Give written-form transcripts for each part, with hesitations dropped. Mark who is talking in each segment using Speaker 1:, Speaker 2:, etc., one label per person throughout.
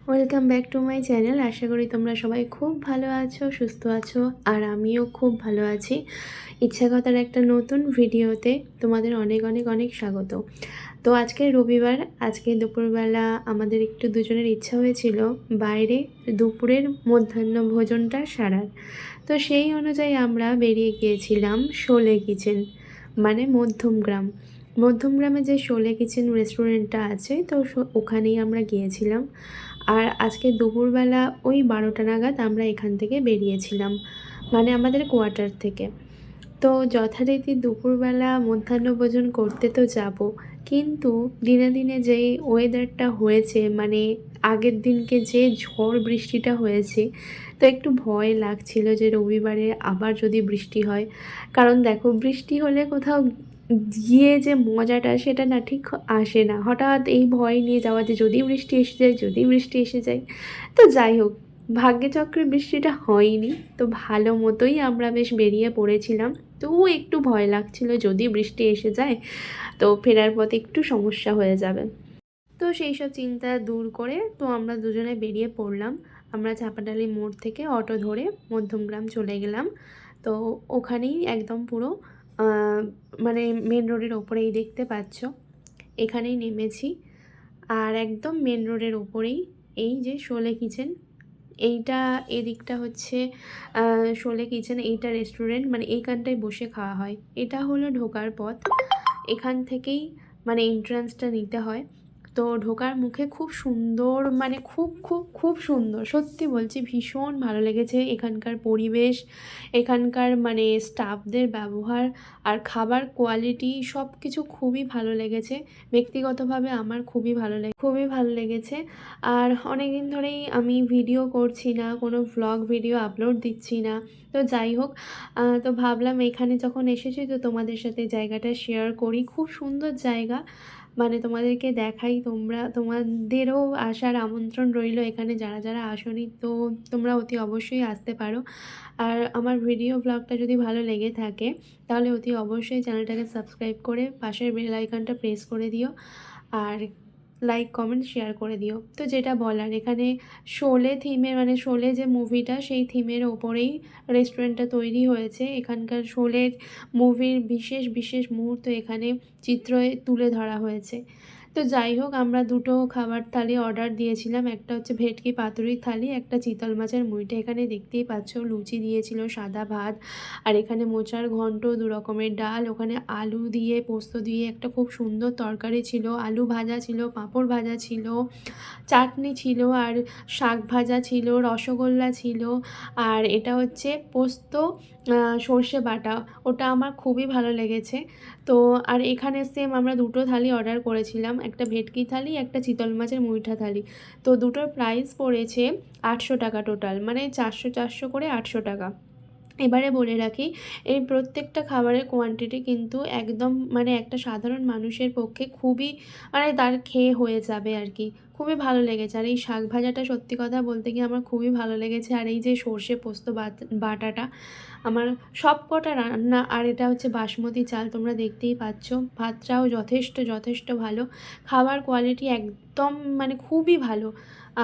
Speaker 1: Welcome back to my channel. আশা করি তোমরা সবাই খুব ভালো আছো, সুস্থ আছো, আর আমিও খুব ভালো আছি। ইচ্ছাকতার একটা নতুন ভিডিওতে তোমাদের অনেক অনেক অনেক স্বাগত। তো আজকে রবিবার, আজকে দুপুরবেলা আমাদের একটু দুজনের ইচ্ছা হয়েছিল বাইরে দুপুরের মধ্যাহ্ন ভোজনটা সারার। তো সেই অনুযায়ী আমরা বেরিয়ে গিয়েছিলাম শোলে কিচেন, মানে মধ্যমগ্রাম। মধ্যমগ্রামে যে শোলে কিচেন রেস্টুরেন্টটা আছে, তো ওখানেই আমরা গিয়েছিলাম। আর আজকে দুপুরবেলা ওই 12টা নাগাদ আমরা এখান থেকে বেরিয়েছিলাম, মানে আমাদের কোয়ার্টার থেকে। তো যথারীতি দুপুরবেলা মধ্যাহ্নভোজন করতে তো যাব, কিন্তু দিনে দিনে যেই ওয়েদারটা হয়েছে, মানে আগের দিনকে যে ঝড় বৃষ্টিটা হয়েছে, তো একটু ভয় লাগছিল যে রবিবারে আবার যদি বৃষ্টি হয়। কারণ দেখো, বৃষ্টি হলে কোথাও গিয়ে যে মজাটা সেটা না ঠিক আসে না, হঠাৎ এই ভয় নিয়ে যাওয়া যে যদি বৃষ্টি এসে যায়, যদি বৃষ্টি এসে যায়। তো যাই হোক, ভাগ্যচক্রে বৃষ্টিটা হয়নি, তো ভালো মতোই আমরা বেশ বেরিয়ে পড়েছিলাম। তবুও একটু ভয় লাগছিল যদি বৃষ্টি এসে যায় তো ফেরার পথে একটু সমস্যা হয়ে যাবে। তো সেই সব চিন্তা দূর করে তো আমরা দুজনে বেরিয়ে পড়লাম। আমরা চাপাডালি মোড় থেকে অটো ধরে মধ্যমগ্রাম চলে গেলাম। তো ওখানেই একদম পুরো আহ, মানে মেন রোডের ওপরেই দেখতে পাচ্ছ, এখানেই নেমেছি। আর একদম মেন রোডের ওপরেই এই যে শোলে কিচেন, এইটা এদিকটা হচ্ছে শোলে কিচেন, এইটা রেস্টুরেন্ট, মানে এইখানটায় বসে খাওয়া হয়। এটা হলো ঢোকার পথ, এখান থেকেই মানে এন্ট্রান্সটা নিতে হয়। তো ঢোকার মুখে খুব সুন্দর, মানে খুব খুব খুব সুন্দর, সত্যি বলছি ভীষণ ভালো লেগেছে এখানকার পরিবেশ, এখানকার মানে স্টাফদের ব্যবহার আর খাবার কোয়ালিটি, সব কিছু খুবই ভালো লেগেছে। ব্যক্তিগতভাবে আমার খুবই ভালো লেগেছে। আর অনেক দিন ধরেই আমি ভিডিও করছি না, কোনো ভ্লগ ভিডিও আপলোড দিচ্ছি না। তো যাই হোক, তো ভাবলাম এখানে যখন এসেছি তো তোমাদের সাথে জায়গাটা শেয়ার করি। খুব সুন্দর জায়গা, মানে তোমাদেরকে দেখাই। তোমাদেরও আসার আমন্ত্রণ রইল, এখানে যারা যারা আসনি তো তোমরা অতি অবশ্যই আসতে পারো। আর আমার ভিডিও ব্লগটা যদি ভালো লেগে থাকে তাহলে অতি অবশ্যই চ্যানেলটাকে সাবস্ক্রাইব করে পাশের বেল আইকনটা প্রেস করে দিও, আর লাইক কমেন্ট শেয়ার করে দিও। তো যেটা বলার, এখানে শোলে থিমের, মানে শোলে যে মুভিটা সেই থিমের ওপরেই রেস্টুরেন্টটা তৈরি হয়েছে। এখানকার শোলের মুভির বিশেষ বিশেষ মুহূর্ত এখানে চিত্রে তুলে ধরা হয়েছে। তো যাই হোক, আমরা দুটো খাবার থালি অর্ডার দিয়েছিলাম, একটা হচ্ছে ভেটকি পাতুরির থালি, একটা চিতল মাছের মুইঠা। এখানে দেখতেই পাচ্ছ লুচি দিয়েছিল, সাদা ভাত, আর এখানে মোচার ঘন্ট, দু রকমের ডাল, ওখানে আলু দিয়ে পোস্ত দিয়ে একটা খুব সুন্দর তরকারি ছিল, আলু ভাজা ছিল, পাঁপড় ভাজা ছিল, চাটনি ছিল, আর শাক ভাজা ছিল, রসগোল্লা ছিল। আর এটা হচ্ছে পোস্ত সর্ষে বাটা, ওটা আমার খুবই ভালো লেগেছে। তো আর এখানে সেম আমরা দুটো থালি অর্ডার করেছিলাম, একটা ভেটকি থালি, একটা চিতল মাছের মুইঠা থালি। তো দুটোর প্রাইস পড়েছে 800 টাকা টোটাল, মানে 400 400 করে 800 টাকা। এবারে বলে রাখি, এই প্রত্যেকটা খাবারের কোয়ান্টিটি কিন্তু একদম মানে একটা সাধারণ মানুষের পক্ষে খুবই, মানে তার খেয়ে হয়ে যাবে আর কি। খুবই ভালো লেগেছে। আর এই শাক ভাজাটা সত্যি কথা বলতে গিয়ে আমার খুবই ভালো লেগেছে। আর এই যে সর্ষে পোস্ত বাটাটা আমার সব কটা রান্না। আর এটা হচ্ছে বাসমতি চাল, তোমরা দেখতেই পাচ্ছ। ভাতটাও যথেষ্ট যথেষ্ট ভালো, খাবার কোয়ালিটি একদম মানে খুবই ভালো।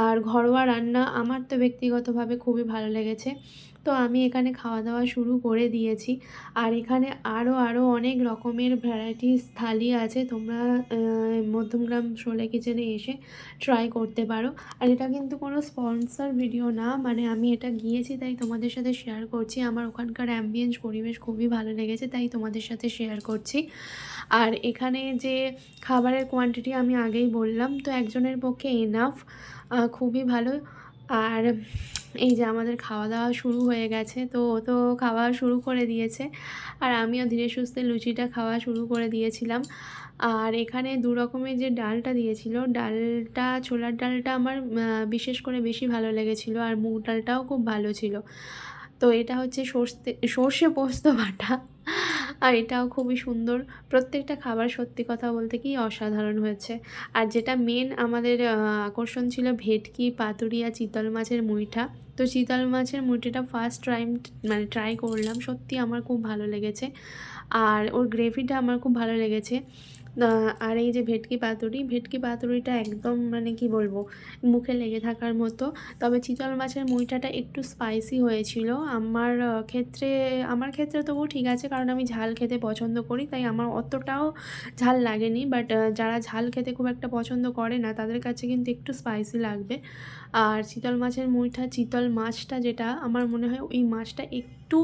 Speaker 1: আর ঘরোয়া রান্না আমার তো ব্যক্তিগতভাবে খুবই ভালো লেগেছে। তো আমি এখানে খাওয়া দাওয়া শুরু করে দিয়েছি। আর এখানে আরও আরও অনেক রকমের ভ্যারাইটিস থালি আছে, তোমরা মধ্যমগ্রাম শোলে কিচেনে এসে ট্রাই করতে পারো। আর এটা কিন্তু কোনো স্পন্সর ভিডিও না, মানে আমি এটা গিয়েছি তাই তোমাদের সাথে শেয়ার করছি। আমার ওখানকার অ্যাম্বিয়েন্স পরিবেশ খুবই ভালো লেগেছে তাই তোমাদের সাথে শেয়ার করছি। আর এখানে যে খাবারের কোয়ান্টিটি আমি আগেই বললাম, তো একজনের পক্ষে এনাফ, খুবই ভালো। আর এই যে আমাদের খাওয়া দাওয়া শুরু হয়ে গেছে, তো ও তো খাওয়া শুরু করে দিয়েছে, আর আমিও ধীরে সুস্থে লুচিটা খাওয়া শুরু করে দিয়েছিলাম। আর এখানে দু রকমের যে ডালটা দিয়েছিল, ডালটা ছোলার ডালটা আমার বিশেষ করে বেশি ভালো লেগেছিল, আর মুগ ডালটাও খুব ভালো ছিল। তো এটা হচ্ছে সর্ষে পোস্ত বাটা, আর এটাও খুবই সুন্দর। প্রত্যেকটা খাবার সত্যি কথা বলতে কি অসাধারণ হয়েছে। আর যেটা মেন আমাদের আকর্ষণ ছিল ভেটকি পাতুরি আর চিতল মাছের মুইঠা। তো চিতল মাছের মুইঠাটা ফার্স্ট টাইম মানে ট্রাই করলাম, সত্যি আমার খুব ভালো লেগেছে। আর ওর গ্রেভিটা আমার খুব ভালো লেগেছে। আর এই যে ভেটকি পাতুরিটা একদম মানে কি বলবো, মুখে লেগে থাকার মতো। তবে চিতল মাছের মুইঠাটা একটু স্পাইসি হয়েছিল আমার ক্ষেত্রে তবু ঠিক আছে, কারণ আমি ঝাল খেতে পছন্দ করি, তাই আমার অতটাও ঝাল লাগেনি। বাট যারা ঝাল খেতে খুব একটা পছন্দ করে না তাদের কাছে কিন্তু একটু স্পাইসি লাগবে। আর চিতল মাছটা যেটা আমার মনে হয় ওই মাছটা একটু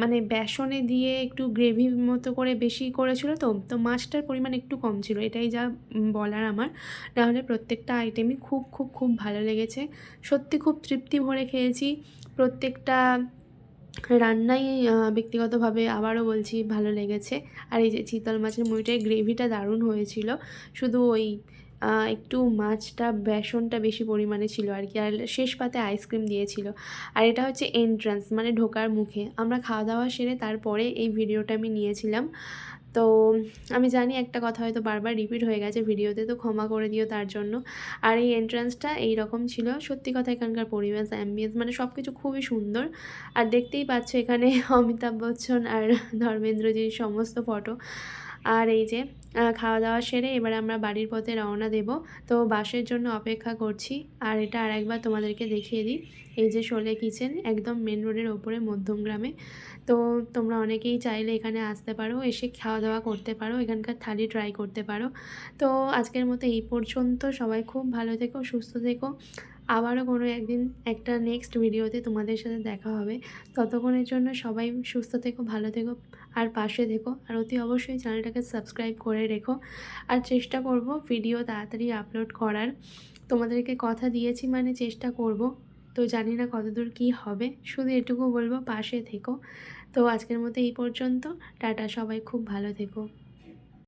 Speaker 1: মানে বেসনে দিয়ে একটু গ্রেভির মতো করে বেশি করেছিল, তো মাছটার পরিমাণ একটু কম ছিল, এটাই যা বলার আমার। নাহলে প্রত্যেকটা আইটেমই খুব খুব খুব ভালো লেগেছে। সত্যি খুব তৃপ্তি ভরে খেয়েছি প্রত্যেকটা রান্নাই। ব্যক্তিগতভাবে আবারও বলছি ভালো লেগেছে। আর এই যে চিতল মাছের মুইটার গ্রেভিটা দারুণ হয়েছিল। শুধু ওই একটু মাছটা বেসনটা বেশি পরিমাণে ছিল আর কি, আর শেষ পাতে আইসক্রিম দিয়েছিল। আর এটা হচ্ছে এন্ট্রান্স, মানে ঢোকার মুখে। আমরা খাওয়া দাওয়া সেরে তারপরে এই ভিডিওটা আমি নিয়েছিলাম। তো আমি জানি একটা কথা হয়তো বারবার রিপিট হয়ে গেছে ভিডিওতে, তো ক্ষমা করে দিও তার জন্য। আর এই এন্ট্রান্সটা এইরকম ছিল। সত্যি কথা এখানকার পরিবেশ, অ্যাম্বিয়েন্স মানে সব কিছু খুবই সুন্দর। আর দেখতেই পাচ্ছ এখানে অমিতাভ বচ্চন আর ধর্মেন্দ্রজির সমস্ত ফটো। আর এই যে খাওয়া দাওয়া সেরে এবার আমরা বাড়ির পথে রওনা দেব। তো বাসের জন্য অপেক্ষা করছি। আর এটা আরেকবার তোমাদেরকে দেখিয়ে দিই, এই যে শোলে কিচেন, একদম মেন রোডের ওপরে মধ্যমগ্রামে। তো তোমরা অনেকেই চাইলে এখানে আসতে পারো, এসে খাওয়া দাওয়া করতে পারো, এখানকার থালি ট্রাই করতে পারো। তো আজকের মতো এই পর্যন্ত। সবাই খুব ভালো থেকো, সুস্থ থেকো। আবারও কোনো একদিন একটা নেক্সট ভিডিওতে তোমাদের সাথে দেখা হবে। ততক্ষণের জন্য সবাই সুস্থ থেকো, ভালো থেকো, আর পাশে থেকো। আর অতি অবশ্যই চ্যানেলটাকে সাবস্ক্রাইব করে রেখো। আর চেষ্টা করব ভিডিও তাড়াতাড়ি আপলোড করার। তোমাদেরকে কথা দিয়েছি মানে চেষ্টা করব। তো জানি না কতদূর কী হবে, শুধু এটুকু বলবো পাশে থেকো। তো আজকের মতো এই পর্যন্ত। টাটা, সবাই খুব ভালো থেকো।